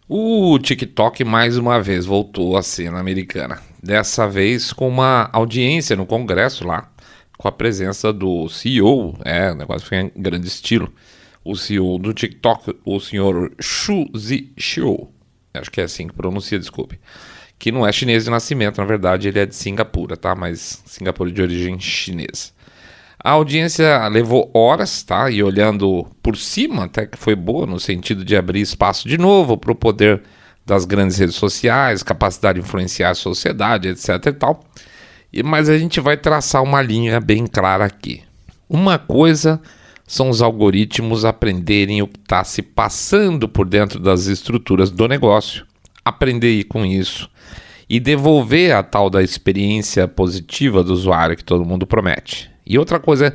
O TikTok mais uma vez voltou à cena americana. Dessa vez com uma audiência no Congresso lá, com a presença do CEO, o negócio foi em grande estilo. O CEO do TikTok, o senhor Xu Zhiqiu, acho que é assim que pronuncia, desculpe. Que não é chinês de nascimento, na verdade ele é de Singapura, tá? Mas Singapura de origem chinesa. A audiência levou horas, tá? E olhando por cima, até que foi boa, no sentido de abrir espaço de novo para o poder das grandes redes sociais, capacidade de influenciar a sociedade, etc e tal. Mas a gente vai traçar uma linha bem clara aqui. Uma coisa são os algoritmos aprenderem o que está se passando por dentro das estruturas do negócio, aprender a ir com isso e devolver a tal da experiência positiva do usuário que todo mundo promete. E outra coisa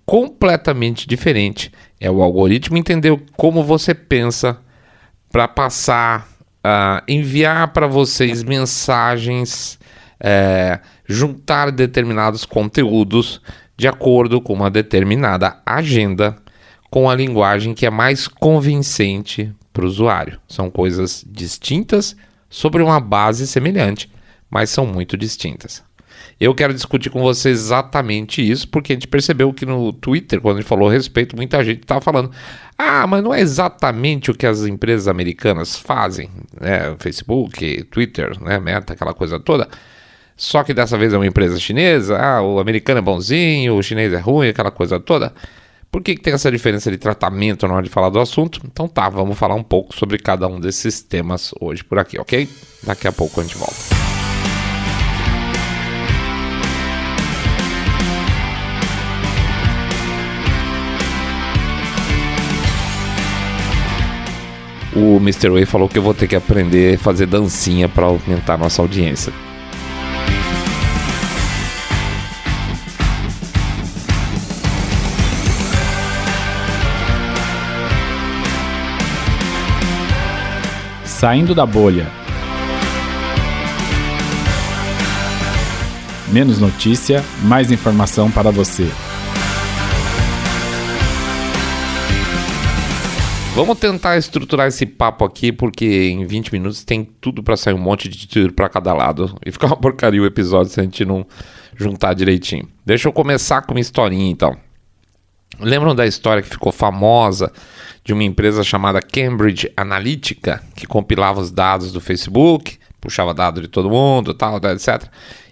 completamente diferente é o algoritmo entender como você pensa para passar, enviar para vocês mensagens, juntar determinados conteúdos de acordo com uma determinada agenda, com a linguagem que é mais convincente para o usuário. São coisas distintas sobre uma base semelhante, mas são muito distintas. Eu quero discutir com você exatamente isso, porque a gente percebeu que no Twitter, quando a gente falou a respeito, muita gente estava falando: mas não é exatamente o que as empresas americanas fazem, né? Facebook, Twitter, né? Meta, aquela coisa toda. Só que dessa vez é uma empresa chinesa, o americano é bonzinho, o chinês é ruim, aquela coisa toda. Por que tem essa diferença de tratamento na hora de falar do assunto? Então tá, vamos falar um pouco sobre cada um desses temas hoje por aqui, ok? Daqui a pouco a gente volta. O Mr. Way falou que eu vou ter que aprender a fazer dancinha para aumentar a nossa audiência. Saindo da bolha. Menos notícia, mais informação para você. Vamos tentar estruturar esse papo aqui, porque em 20 minutos tem tudo para sair um monte de tiro para cada lado e ficar uma porcaria o episódio se a gente não juntar direitinho. Deixa eu começar com uma historinha então. Lembram da história que ficou famosa de uma empresa chamada Cambridge Analytica, que compilava os dados do Facebook, puxava dados de todo mundo, tal, etc.,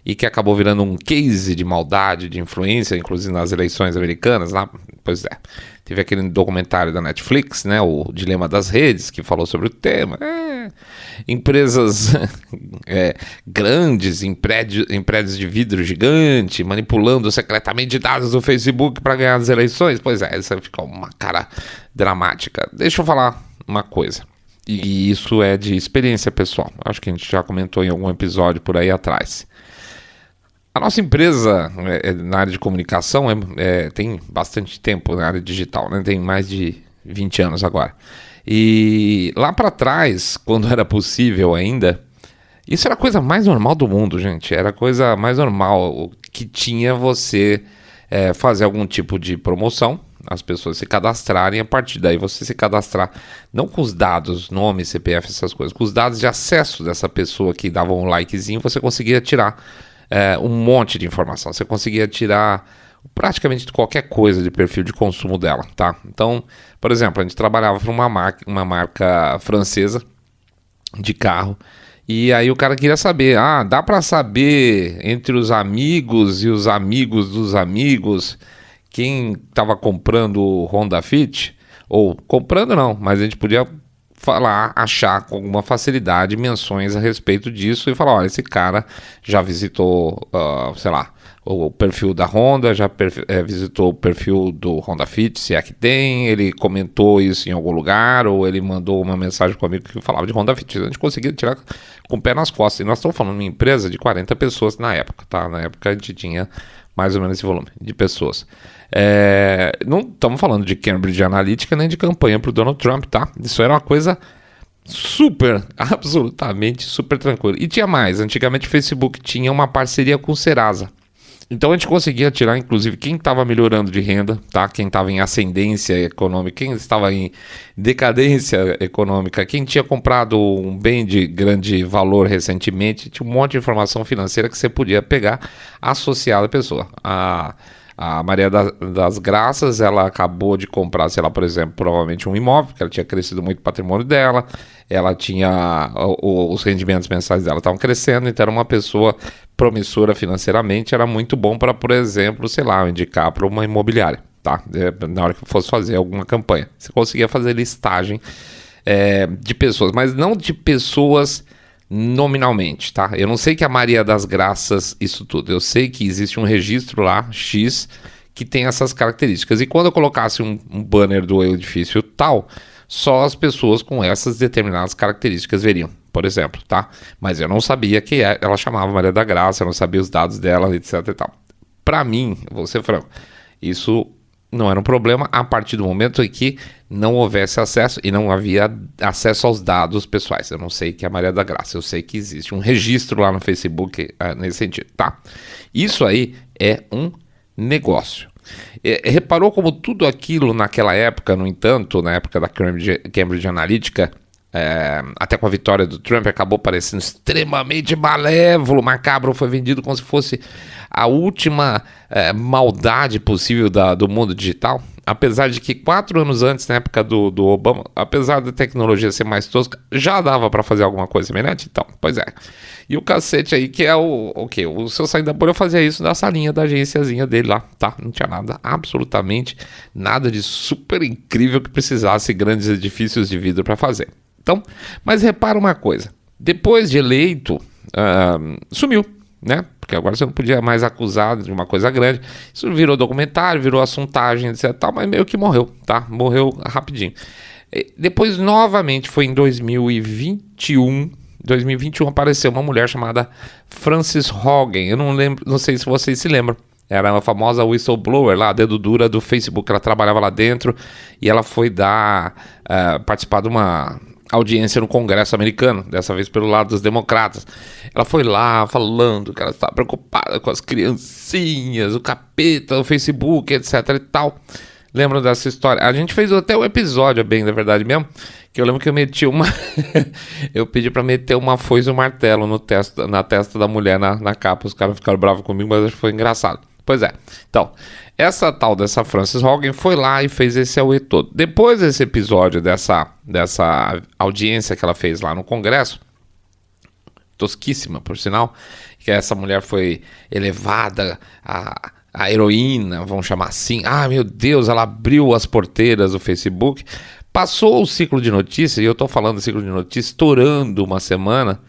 e que acabou virando um case de maldade, de influência, inclusive nas eleições americanas lá? Pois é. Teve aquele documentário da Netflix, né, o Dilema das Redes, que falou sobre o tema. Empresas grandes, em prédios de vidro gigante, manipulando secretamente dados do Facebook para ganhar as eleições. Pois é, isso ficou uma cara dramática. Deixa eu falar uma coisa. E isso é de experiência pessoal. Acho que a gente já comentou em algum episódio por aí atrás. A nossa empresa na área de comunicação tem bastante tempo na área digital, né? Tem mais de 20 anos agora. E lá para trás, quando era possível ainda, isso era a coisa mais normal do mundo, gente. Era a coisa mais normal que tinha você fazer algum tipo de promoção, as pessoas se cadastrarem, a partir daí você se cadastrar, não com os dados, nome, CPF, essas coisas, com os dados de acesso dessa pessoa que dava um likezinho, você conseguia tirar um monte de informação. Você conseguia tirar praticamente qualquer coisa de perfil de consumo dela, tá? Então, por exemplo, a gente trabalhava para uma marca francesa de carro, e aí o cara queria saber, dá para saber entre os amigos e os amigos dos amigos quem estava comprando o Honda Fit? Ou comprando não, mas a gente podia achar com alguma facilidade menções a respeito disso e falar, olha, esse cara já visitou, o perfil da Honda, já visitou o perfil do Honda Fit, se é que tem, ele comentou isso em algum lugar, ou ele mandou uma mensagem para o amigo que falava de Honda Fit. A gente conseguia tirar com o pé nas costas. E nós estamos falando de uma empresa de 40 pessoas na época, tá? Na época a gente tinha mais ou menos esse volume de pessoas. Não estamos falando de Cambridge Analytica nem de campanha para o Donald Trump, tá? Isso era uma coisa absolutamente super tranquila. E tinha mais, antigamente o Facebook tinha uma parceria com o Serasa. Então a gente conseguia tirar, inclusive, quem estava melhorando de renda, tá? Quem estava em ascendência econômica, quem estava em decadência econômica, quem tinha comprado um bem de grande valor recentemente, tinha um monte de informação financeira que você podia pegar associada à pessoa. A Maria das Graças, ela acabou de comprar, sei lá, por exemplo, provavelmente um imóvel, porque ela tinha crescido muito o patrimônio dela, ela tinha, os rendimentos mensais dela estavam crescendo, então era uma pessoa promissora financeiramente, era muito bom para, por exemplo, sei lá, indicar para uma imobiliária, tá? Na hora que fosse fazer alguma campanha. Você conseguia fazer listagem de pessoas, mas não de pessoas nominalmente, tá? Eu não sei que a Maria das Graças, isso tudo. Eu sei que existe um registro lá, X, que tem essas características. E quando eu colocasse um banner do edifício tal, só as pessoas com essas determinadas características veriam, por exemplo, tá? Mas eu não sabia que ela chamava Maria da Graça, eu não sabia os dados dela, etc e tal. Pra mim, vou ser franco, isso não era um problema a partir do momento em que não houvesse acesso e não havia acesso aos dados pessoais. Eu não sei que é a Maria da Graça, eu sei que existe um registro lá no Facebook nesse sentido, tá? Isso aí é um negócio. Reparou como tudo aquilo naquela época, no entanto, na época da Cambridge Analytica, até com a vitória do Trump, acabou parecendo extremamente malévolo, macabro, foi vendido como se fosse a última maldade possível do mundo digital, apesar de que 4 anos antes, na época do Obama, apesar da tecnologia ser mais tosca, já dava para fazer alguma coisa semelhante, então, pois é. E o cacete aí, que é o quê? O seu Saindo da Bolha fazia isso na salinha da agênciazinha dele lá, tá? Não tinha nada, absolutamente nada de super incrível que precisasse grandes edifícios de vidro para fazer. Então, mas repara uma coisa, depois de eleito, sumiu, né? Porque agora você não podia mais acusar de uma coisa grande. Isso virou documentário, virou assuntagem, etc. Tal, mas meio que morreu, tá? Morreu rapidinho. Depois, novamente, foi em 2021 apareceu uma mulher chamada Frances Haugen. Eu não lembro, não sei se vocês se lembram. Era uma famosa whistleblower lá, dedo dura do Facebook. Ela trabalhava lá dentro e ela foi participar de uma audiência no Congresso americano, dessa vez pelo lado dos democratas. Ela foi lá falando que ela estava preocupada com as criancinhas, o capeta, o Facebook, etc e tal. Lembram dessa história? A gente fez até um episódio, bem da verdade mesmo, que eu lembro que eu meti eu pedi pra meter uma foice e um martelo na testa da mulher na capa. Os caras ficaram bravos comigo, mas acho que foi engraçado. Pois é. Então, essa tal dessa Frances Haugen foi lá e fez esse auê todo. Depois desse episódio, dessa audiência que ela fez lá no Congresso, tosquíssima, por sinal, que essa mulher foi elevada a heroína, vamos chamar assim. Ah, meu Deus, ela abriu as porteiras do Facebook. Passou o ciclo de notícias, e eu tô falando do ciclo de notícias, estourando uma semana,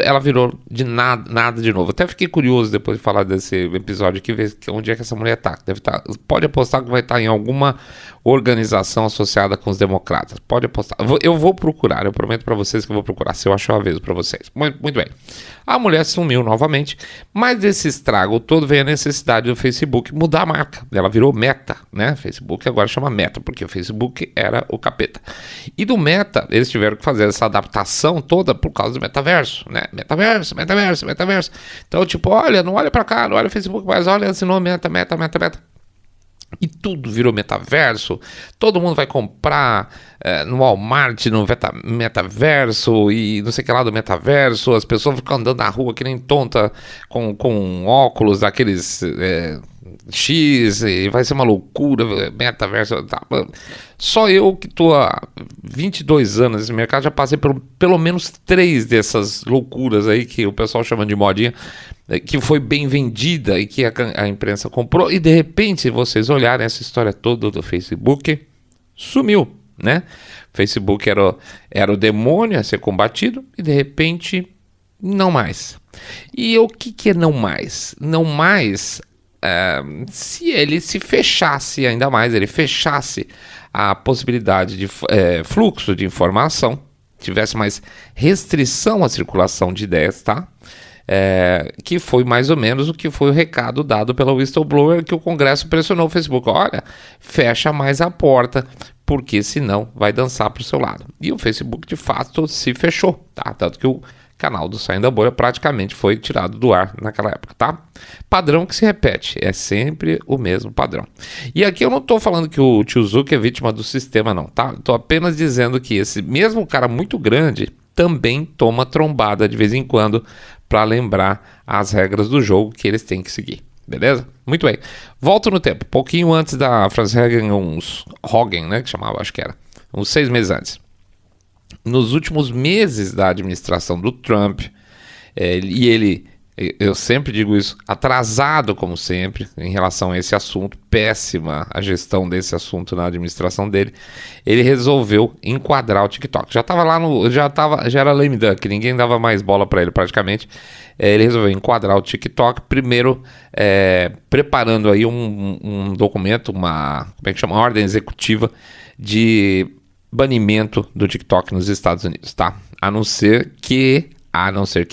ela virou de nada de novo. Até fiquei curioso depois de falar desse episódio aqui, ver onde é que essa mulher tá. Pode apostar que vai estar em alguma organização associada com os democratas. Pode apostar. Eu vou procurar, eu prometo para vocês que eu vou procurar, se eu achar uma vez para vocês. Muito bem. A mulher sumiu novamente, mas desse estrago todo veio a necessidade do Facebook mudar a marca. Ela virou Meta, né? Facebook agora chama Meta, porque o Facebook era o capeta. E do Meta, eles tiveram que fazer essa adaptação toda por causa do metaverso, né? Metaverso. Então, tipo, olha, não olha pra cá, não olha o Facebook, mas olha, assinou Meta. E tudo virou metaverso, todo mundo vai comprar no Walmart, no metaverso e não sei o que lá do metaverso, as pessoas ficam andando na rua que nem tonta com óculos daqueles X, e vai ser uma loucura, metaverso, tá. Só eu que tô há 22 anos nesse mercado, já passei por pelo menos 3 dessas loucuras aí que o pessoal chama de modinha, que foi bem vendida e que a imprensa comprou, e de repente, se vocês olharem essa história toda do Facebook, sumiu, né? Facebook era o demônio a ser combatido e de repente, não mais. E o que é não mais? Não mais, se ele se fechasse ainda mais, ele fechasse a possibilidade de fluxo de informação, tivesse mais restrição à circulação de ideias, tá? Que foi mais ou menos o que foi o recado dado pela whistleblower, que o Congresso pressionou o Facebook. Olha, fecha mais a porta, porque senão vai dançar para o seu lado. E o Facebook, de fato, se fechou, tá? Tanto que o canal do Saindo da Bolha praticamente foi tirado do ar naquela época, tá? Padrão que se repete, é sempre o mesmo padrão. E aqui eu não tô falando que o tio Zuck é vítima do sistema não, tá? Tô apenas dizendo que esse mesmo cara muito grande também toma trombada de vez em quando para lembrar as regras do jogo que eles têm que seguir. Beleza? Muito bem. Volto no tempo. Pouquinho antes da Frances Haugen, né? Que chamava, acho que era. Uns 6 meses antes. Nos últimos meses da administração do Trump, eu sempre digo isso, atrasado como sempre, em relação a esse assunto, péssima a gestão desse assunto na administração dele, ele resolveu enquadrar o TikTok. Já estava lá já era lame duck, ninguém dava mais bola para ele praticamente. Ele resolveu enquadrar o TikTok, primeiro preparando aí um documento, como é que chama? Uma ordem executiva de banimento do TikTok nos Estados Unidos, tá? A não ser que,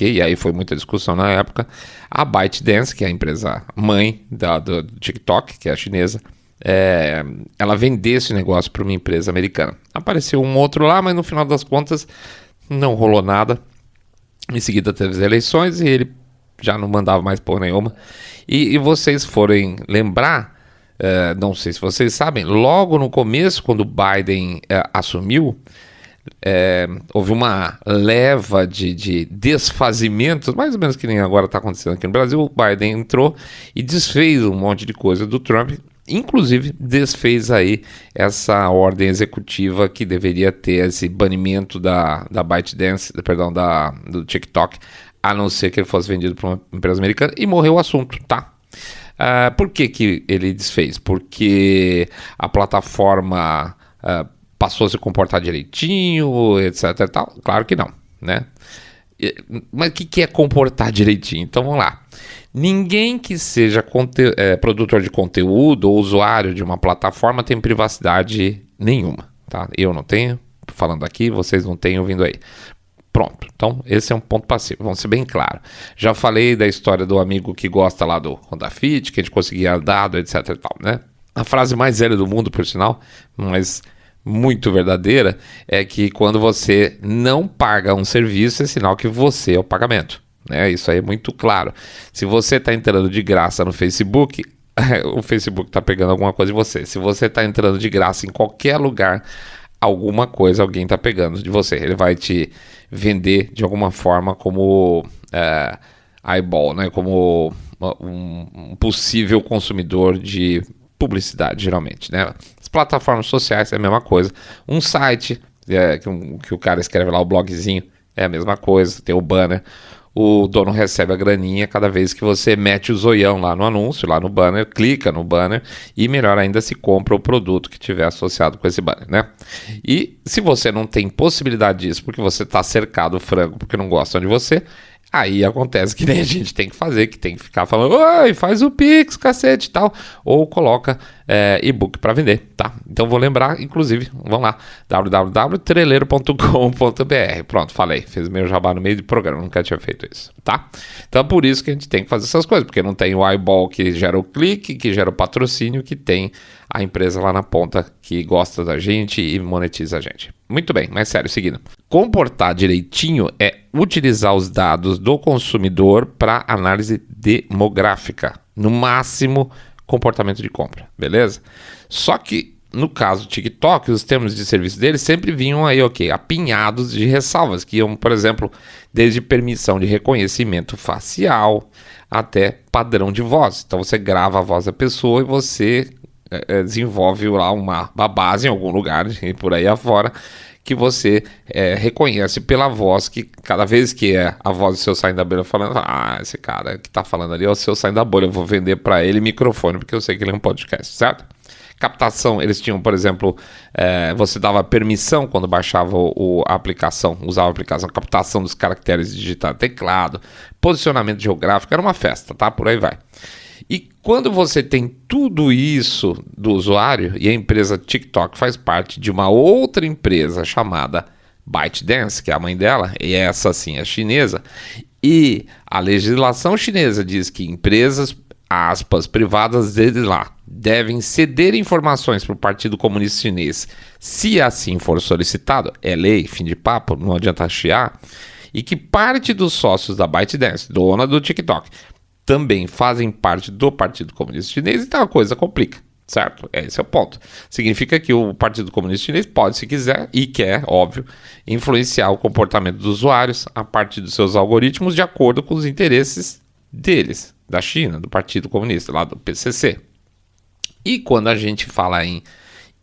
e aí foi muita discussão na época, a ByteDance, que é a empresa mãe do TikTok, que é a chinesa, ela vendesse o negócio para uma empresa americana. Apareceu um outro lá, mas no final das contas não rolou nada. Em seguida teve as eleições e ele já não mandava mais porra nenhuma. E vocês forem lembrar, não sei se vocês sabem, logo no começo, quando o Biden assumiu, houve uma leva de desfazimentos, mais ou menos que nem agora está acontecendo aqui no Brasil. O Biden entrou e desfez um monte de coisa do Trump, inclusive desfez aí essa ordem executiva que deveria ter esse banimento da ByteDance, do TikTok, a não ser que ele fosse vendido para uma empresa americana, e morreu o assunto, tá? Por que ele desfez? Porque a plataforma passou a se comportar direitinho, etc e tal? Claro que não, né? Mas o que é comportar direitinho? Então vamos lá. Ninguém que seja produtor de conteúdo ou usuário de uma plataforma tem privacidade nenhuma, tá? Eu não tenho, falando aqui, vocês não têm ouvindo aí. Pronto, então esse é um ponto passivo, vamos ser bem claro. Já falei da história do amigo que gosta lá do Honda Fit, que a gente conseguia dado, etc e tal, né? A frase mais velha do mundo, por sinal, mas muito verdadeira, é que quando você não paga um serviço, é sinal que você é o pagamento, né? Isso aí é muito claro. Se você está entrando de graça no Facebook, o Facebook está pegando alguma coisa de você. Se você está entrando de graça em qualquer lugar, alguma coisa alguém está pegando de você. Ele vai te vender de alguma forma como eyeball, né? Como um possível consumidor de publicidade, geralmente, né? As plataformas sociais é a mesma coisa. Um site que o cara escreve lá o blogzinho é a mesma coisa, tem o banner. O dono recebe a graninha cada vez que você mete o zoião lá no anúncio, lá no banner, clica no banner e, melhor ainda, se compra o produto que tiver associado com esse banner, né? E se você não tem possibilidade disso porque você está cercado frango, porque não gostam de você, aí acontece que nem a gente tem que fazer, que tem que ficar falando, oi, faz o Pix, cacete e tal, ou coloca e-book para vender, tá? Então vou lembrar, inclusive, vamos lá, www.treleiro.com.br. Pronto, falei, fiz meu jabá no meio do programa, nunca tinha feito isso, tá? Então por isso que a gente tem que fazer essas coisas, porque não tem o eyeball que gera o clique, que gera o patrocínio, que tem a empresa lá na ponta que gosta da gente e monetiza a gente. Muito bem, mas sério, seguindo. Comportar direitinho é utilizar os dados do consumidor para análise demográfica. No máximo, comportamento de compra, beleza? Só que, no caso do TikTok, os termos de serviço deles sempre vinham aí, apinhados de ressalvas, que iam, por exemplo, desde permissão de reconhecimento facial até padrão de voz. Então você grava a voz da pessoa e você desenvolve lá uma base em algum lugar e por aí afora que você reconhece pela voz, que cada vez que a voz do seu Saindo da Bolha falando, esse cara que tá falando ali é o seu Saindo da Bolha, eu vou vender para ele microfone, porque eu sei que ele é um podcast, certo? Captação, eles tinham, por exemplo, você dava permissão quando baixava a aplicação, usava a aplicação, captação dos caracteres digitados no teclado, posicionamento geográfico, era uma festa, tá? Por aí vai. E quando você tem tudo isso do usuário, e a empresa TikTok faz parte de uma outra empresa chamada ByteDance, que é a mãe dela, e essa sim é chinesa, e a legislação chinesa diz que empresas, aspas, privadas deles lá, devem ceder informações para o Partido Comunista Chinês, se assim for solicitado, é lei, fim de papo, não adianta chiar. e que parte dos sócios da ByteDance, dona do TikTok, também fazem parte do Partido Comunista Chinês, então a coisa complica, certo? Esse é o ponto. Significa que o Partido Comunista Chinês pode, se quiser, e quer, óbvio, influenciar o comportamento dos usuários a partir dos seus algoritmos de acordo com os interesses deles, da China, do Partido Comunista, lá do PCC. E quando a gente fala em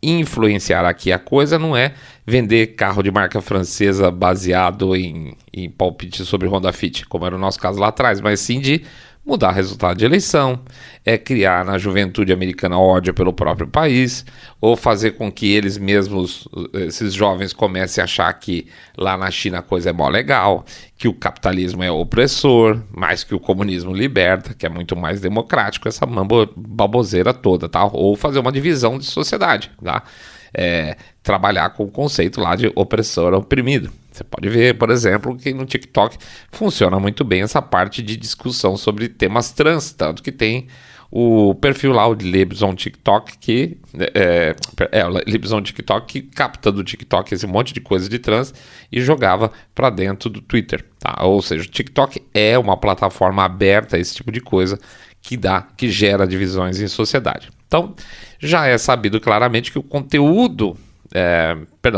influenciar aqui, a coisa não é vender carro de marca francesa baseado em palpite sobre Honda Fit, como era o nosso caso lá atrás, mas sim de mudar o resultado de eleição, criar na juventude americana ódio pelo próprio país, ou fazer com que eles mesmos, esses jovens, comecem a achar que lá na China a coisa é mó legal, que o capitalismo é opressor, mais que o comunismo liberta, que é muito mais democrático, essa baboseira toda, tá? Ou fazer uma divisão de sociedade, tá? Trabalhar com o conceito lá de opressor oprimido. Você pode ver, por exemplo, que no TikTok funciona muito bem essa parte de discussão sobre temas trans, tanto que tem o perfil lá, o Libson TikTok, o Libson TikTok que capta do TikTok esse monte de coisa de trans e jogava para dentro do Twitter, tá? Ou seja, o TikTok é uma plataforma aberta a esse tipo de coisa que gera divisões em sociedade. Então, já é sabido claramente que o conteúdo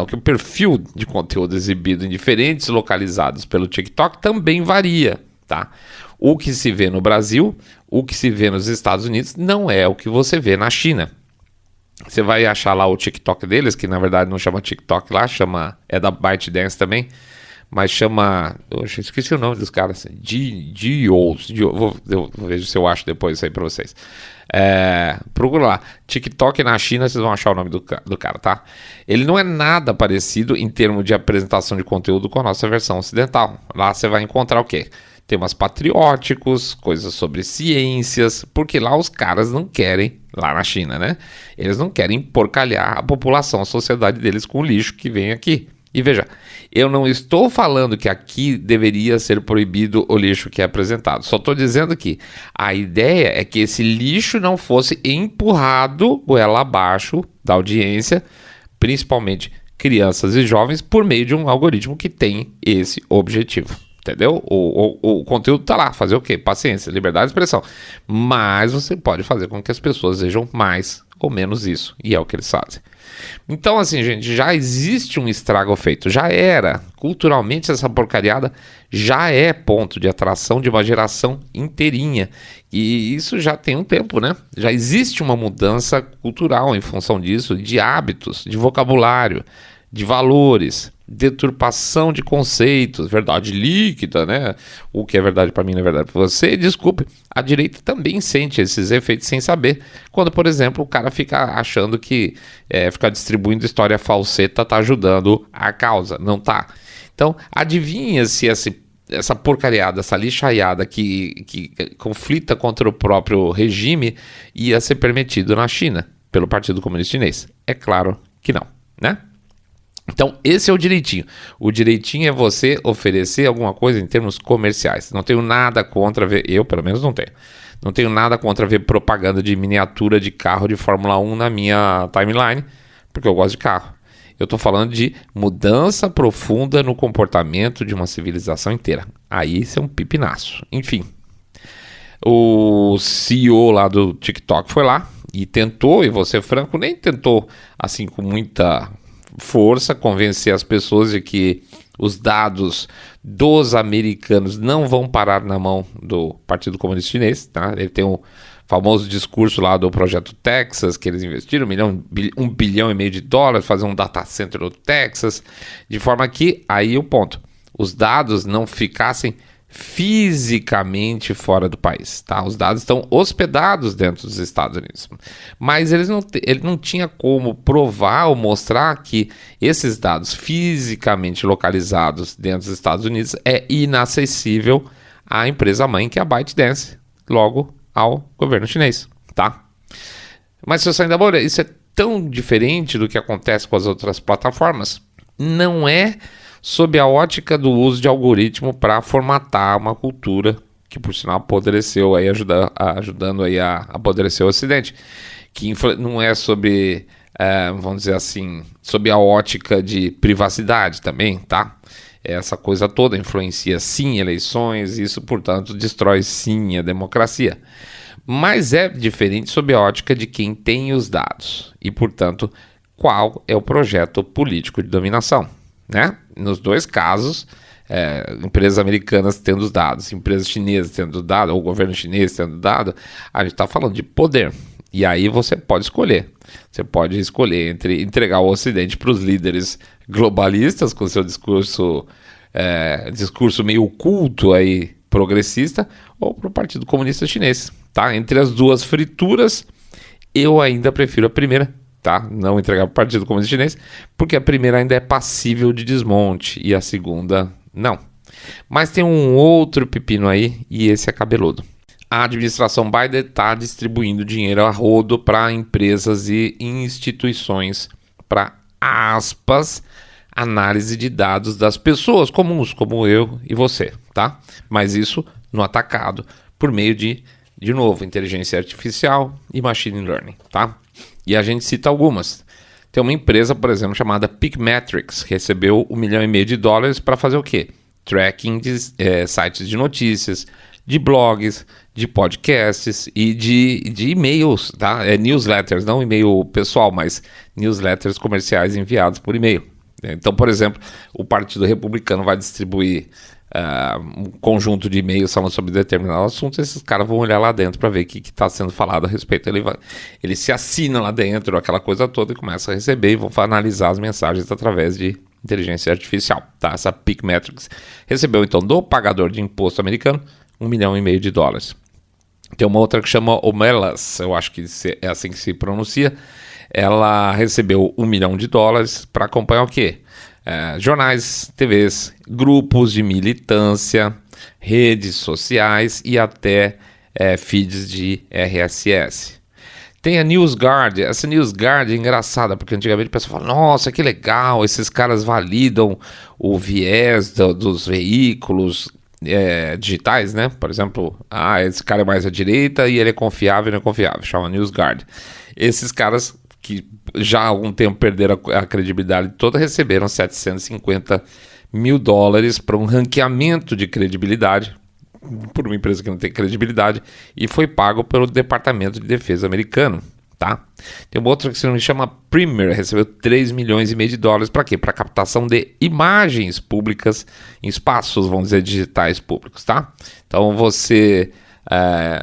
que o perfil de conteúdo exibido em diferentes localizados pelo TikTok também varia, tá? O que se vê no Brasil, o que se vê nos Estados Unidos, não é o que você vê na China. Você vai achar lá o TikTok deles, que na verdade não chama TikTok lá, é da ByteDance também, mas chama, eu esqueci o nome dos caras, eu vejo se eu acho depois isso aí pra vocês. Procura lá, TikTok na China, vocês vão achar o nome do cara, tá? Ele não é nada parecido em termos de apresentação de conteúdo com a nossa versão ocidental. Lá você vai encontrar o quê? Temas patrióticos, coisas sobre ciências, porque lá os caras não querem, lá na China, né? Eles não querem porcalhar a população, a sociedade deles com o lixo que vem aqui. E veja, eu não estou falando que aqui deveria ser proibido o lixo que é apresentado. Só estou dizendo que a ideia é que esse lixo não fosse empurrado goela abaixo da audiência, principalmente crianças e jovens, por meio de um algoritmo que tem esse objetivo. Entendeu? O conteúdo está lá. Fazer o quê? Paciência, liberdade de expressão. Mas você pode fazer com que as pessoas vejam mais ou menos isso. E é o que eles fazem. Então, assim, gente, já existe um estrago feito. Já era. Culturalmente, essa porcariada já é ponto de atração de uma geração inteirinha. E isso já tem um tempo, né? Já existe uma mudança cultural em função disso, de hábitos, de vocabulário, de valores, deturpação de conceitos, verdade líquida, né? O que é verdade para mim não é verdade para você. Desculpe, a direita também sente esses efeitos sem saber. Quando, por exemplo, o cara fica achando que ficar distribuindo história falseta tá ajudando a causa. Não tá. Então, adivinha se essa porcariada, essa lixaiada que conflita contra o próprio regime ia ser permitido na China pelo Partido Comunista Chinês? É claro que não, né? Então, esse é o direitinho. O direitinho é você oferecer alguma coisa em termos comerciais. Não tenho nada contra ver, eu pelo menos não tenho. Não tenho nada contra ver propaganda de miniatura de carro de Fórmula 1 na minha timeline, porque eu gosto de carro. Eu estou falando de mudança profunda no comportamento de uma civilização inteira. Aí isso é um pipinaço. Enfim, o CEO lá do TikTok foi lá e tentou, e vou ser franco, nem tentou assim com muita força convencer as pessoas de que os dados dos americanos não vão parar na mão do Partido Comunista Chinês, tá? Ele tem o famoso discurso lá do projeto Texas, que eles investiram $1,5 bilhão de dólares, fazer um data center no Texas, de forma que, aí o ponto, os dados não ficassem fisicamente fora do país, tá? Os dados estão hospedados dentro dos Estados Unidos, mas ele não tinha como provar ou mostrar que esses dados fisicamente localizados dentro dos Estados Unidos é inacessível à empresa mãe, que é a ByteDance, logo ao governo chinês, tá? Mas, seu Saindo da Bolha, isso é tão diferente do que acontece com as outras plataformas. Não é sob a ótica do uso de algoritmo para formatar uma cultura que, por sinal, apodreceu aí, ajudando aí a apodrecer o Ocidente, que não é vamos dizer assim, sob a ótica de privacidade também, tá? essa coisa toda influencia sim eleições, isso, portanto, destrói sim a democracia. Mas é diferente sob a ótica de quem tem os dados e, portanto, qual é o projeto político de dominação, né? Nos dois casos, empresas americanas tendo os dados, empresas chinesas tendo dados, ou o governo chinês tendo dado, a gente está falando de poder. E aí você pode escolher. Você pode escolher entre entregar o Ocidente para os líderes globalistas com seu discurso meio oculto aí, progressista, ou para o Partido Comunista Chinês, tá? Entre as duas frituras, eu ainda prefiro a primeira, tá? Não entregar para o Partido Comunista Chinês, porque a primeira ainda é passível de desmonte e a segunda não. Mas tem um outro pepino aí, e esse é cabeludo. A administração Biden está distribuindo dinheiro a rodo para empresas e instituições para, aspas, análise de dados das pessoas comuns, como eu e você, tá? Mas isso no atacado, por meio de novo, inteligência artificial e machine learning, tá? E a gente cita algumas. Tem uma empresa, por exemplo, chamada PicMetrics, que recebeu $1,5 milhão para fazer o quê? Tracking de sites de notícias, de blogs, de podcasts e de e-mails, tá? Newsletters, não e-mail pessoal, mas newsletters comerciais enviados por e-mail. Então, por exemplo, o Partido Republicano vai distribuir um conjunto de e-mails falando sobre determinado assunto, esses caras vão olhar lá dentro para ver o que está sendo falado a respeito. Ele se assina lá dentro, aquela coisa toda, e começa a receber e vão analisar as mensagens através de inteligência artificial, tá? Essa PicMetrics recebeu, então, do pagador de imposto americano, $1,5 milhão. Tem uma outra que chama Omelas, eu acho que é assim que se pronuncia. Ela recebeu $1 milhão para acompanhar o quê? Jornais, TVs, grupos de militância, redes sociais e até feeds de RSS. Tem a NewsGuard. Essa NewsGuard é engraçada, porque antigamente o pessoal fala, nossa, que legal, esses caras validam o viés dos veículos digitais, né? Por exemplo, esse cara é mais à direita e ele é confiável e não é confiável, chama NewsGuard. Esses caras que já há algum tempo perderam a credibilidade toda, receberam $750 mil para um ranqueamento de credibilidade por uma empresa que não tem credibilidade e foi pago pelo Departamento de Defesa americano, tá? Tem uma outra que se chama Premier, recebeu $3,5 milhões para quê? Para captação de imagens públicas em espaços, vamos dizer, digitais públicos, tá? Então você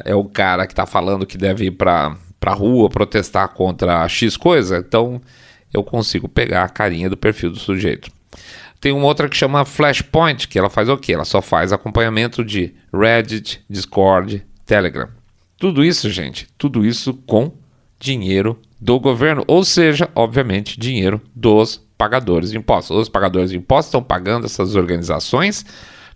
é o cara que está falando que deve ir para a rua protestar contra X coisa, então eu consigo pegar a carinha do perfil do sujeito. Tem uma outra que chama Flashpoint, que ela faz o quê? Ela só faz acompanhamento de Reddit, Discord, Telegram. Tudo isso, gente, tudo isso com dinheiro do governo, ou seja, obviamente, dinheiro dos pagadores de impostos. Os pagadores de impostos estão pagando essas organizações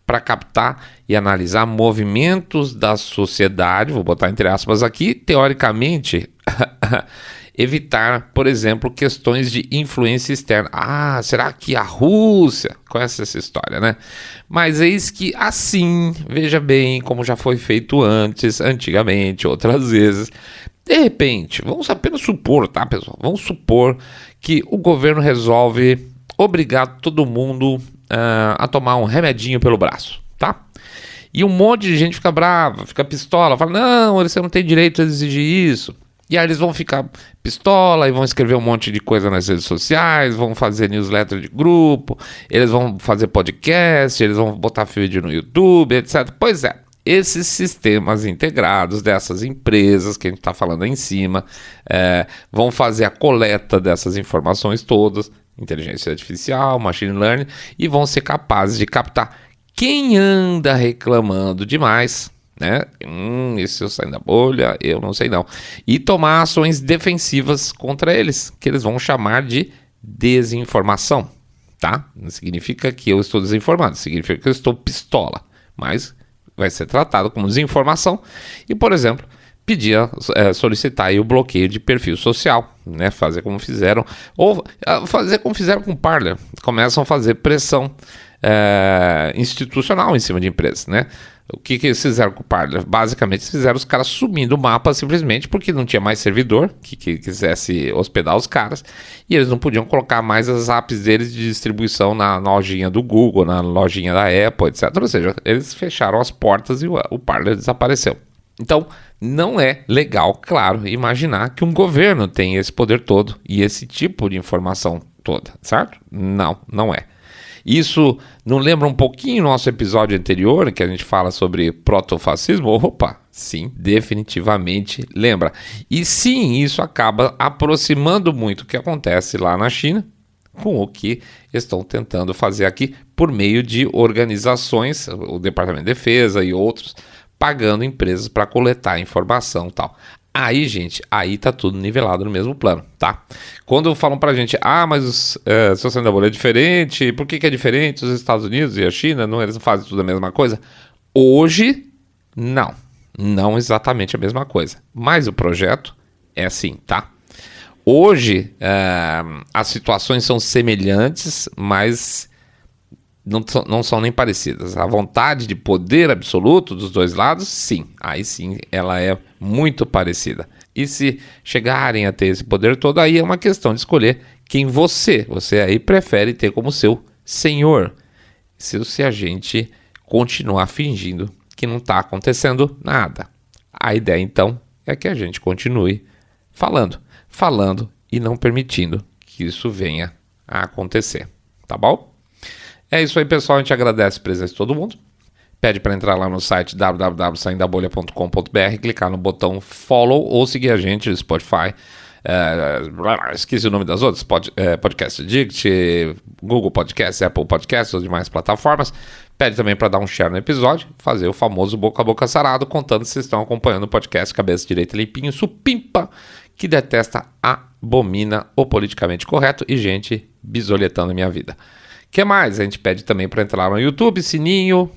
para captar e analisar movimentos da sociedade, vou botar entre aspas aqui, teoricamente, evitar, por exemplo, questões de influência externa. Será que a Rússia... Conhece essa história, né? Mas eis que assim, veja bem, como já foi feito antigamente, outras vezes, de repente, vamos apenas supor, tá, pessoal? Vamos supor que o governo resolve obrigar todo mundo a tomar um remedinho pelo braço, tá? E um monte de gente fica brava, fica pistola, fala, não, você não tem direito a exigir isso. E aí eles vão ficar pistola e vão escrever um monte de coisa nas redes sociais, vão fazer newsletter de grupo, eles vão fazer podcast, eles vão botar vídeo no YouTube, etc. Pois é, esses sistemas integrados dessas empresas que a gente está falando aí em cima vão fazer a coleta dessas informações todas, inteligência artificial, machine learning, e vão ser capazes de captar quem anda reclamando demais, né? Isso eu saio da bolha, eu não sei não. E tomar ações defensivas contra eles, que eles vão chamar de desinformação, tá? Não significa que eu estou desinformado, significa que eu estou pistola, mas vai ser tratado como desinformação e, por exemplo, solicitar aí o bloqueio de perfil social, né? Fazer como fizeram, ou fazer como fizeram com o Parler, começam a fazer pressão institucional em cima de empresas, né? O que eles fizeram com o Parler? Basicamente, eles fizeram os caras sumindo o mapa simplesmente porque não tinha mais servidor que quisesse hospedar os caras e eles não podiam colocar mais as apps deles de distribuição na lojinha do Google, na lojinha da Apple, etc. Ou seja, eles fecharam as portas e o Parler desapareceu. Então, não é legal, claro, imaginar que um governo tem esse poder todo e esse tipo de informação toda, certo? Não é. Isso não lembra um pouquinho nosso episódio anterior, que a gente fala sobre protofascismo? Opa, sim, definitivamente lembra. E sim, isso acaba aproximando muito o que acontece lá na China com o que estão tentando fazer aqui por meio de organizações, o Departamento de Defesa e outros, pagando empresas para coletar informação e tal. Aí, gente, aí tá tudo nivelado no mesmo plano, tá? Quando falam pra gente, mas a situação da bolha é diferente, por que é diferente os Estados Unidos e a China, eles não fazem tudo a mesma coisa? Hoje, não exatamente a mesma coisa, mas o projeto é assim, tá? Hoje, as situações são semelhantes, mas não são nem parecidas. A vontade de poder absoluto dos dois lados, sim. Aí sim, ela é muito parecida. E se chegarem a ter esse poder todo, aí é uma questão de escolher quem você aí prefere ter como seu senhor. Se a gente continuar fingindo que não está acontecendo nada. A ideia, então, é que a gente continue falando e não permitindo que isso venha a acontecer. Tá bom? É isso aí, pessoal. A gente agradece a presença de todo mundo. Pede para entrar lá no site www.saindabolha.com.br, clicar no botão follow ou seguir a gente no Spotify. Esqueci o nome das outras. Podcast Addict, Google Podcast, Apple Podcast, ou demais plataformas. Pede também para dar um share no episódio, fazer o famoso boca a boca sarado, contando se vocês estão acompanhando o podcast Cabeça Direita Limpinho, supimpa, que detesta, abomina o politicamente correto e gente bisoletando a minha vida. O que mais? A gente pede também para entrar no YouTube, sininho,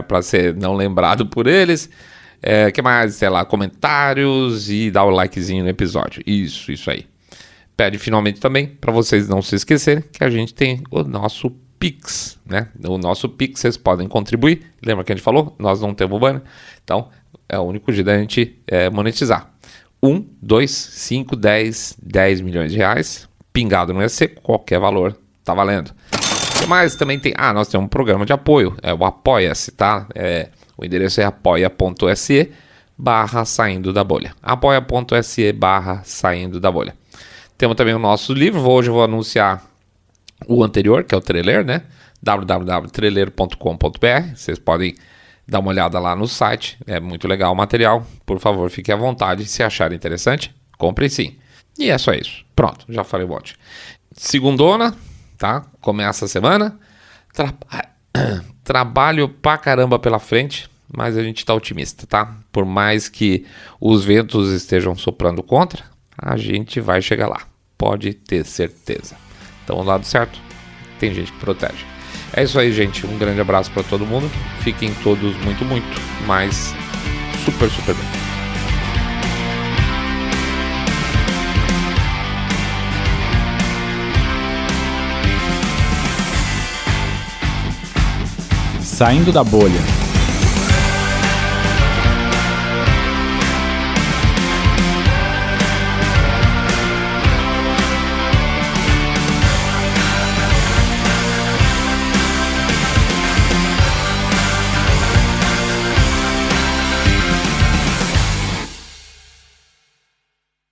para ser não lembrado por eles. O que mais? Sei lá, comentários e dar o likezinho no episódio. Isso aí. Pede finalmente também, para vocês não se esquecerem, que a gente tem o nosso Pix, né? O nosso Pix, vocês podem contribuir. Lembra que a gente falou? Nós não temos banner. Então, é o único jeito da gente monetizar. 1, 2, 5, 10 milhões de reais. Pingado no EC, qualquer valor tá valendo. O que mais? Também tem... nós temos um programa de apoio. É o Apoia-se, tá? O endereço é apoia.se/saindo da bolha. apoia.se/saindo da bolha. Temos também o nosso livro. Hoje eu vou anunciar o anterior, que é o trailer, né? www.trailer.com.br. Vocês podem dar uma olhada lá no site. É muito legal o material. Por favor, fiquem à vontade. Se acharem interessante, comprem sim. E é só isso. Pronto, já falei um monte. Segundona, tá? Começa a semana. Trabalho pra caramba pela frente, mas a gente tá otimista, tá? Por mais que os ventos estejam soprando contra, a gente vai chegar lá. Pode ter certeza. Então, do lado certo, tem gente que protege. É isso aí, gente. Um grande abraço para todo mundo. Fiquem todos muito, mas super bem. Saindo da bolha.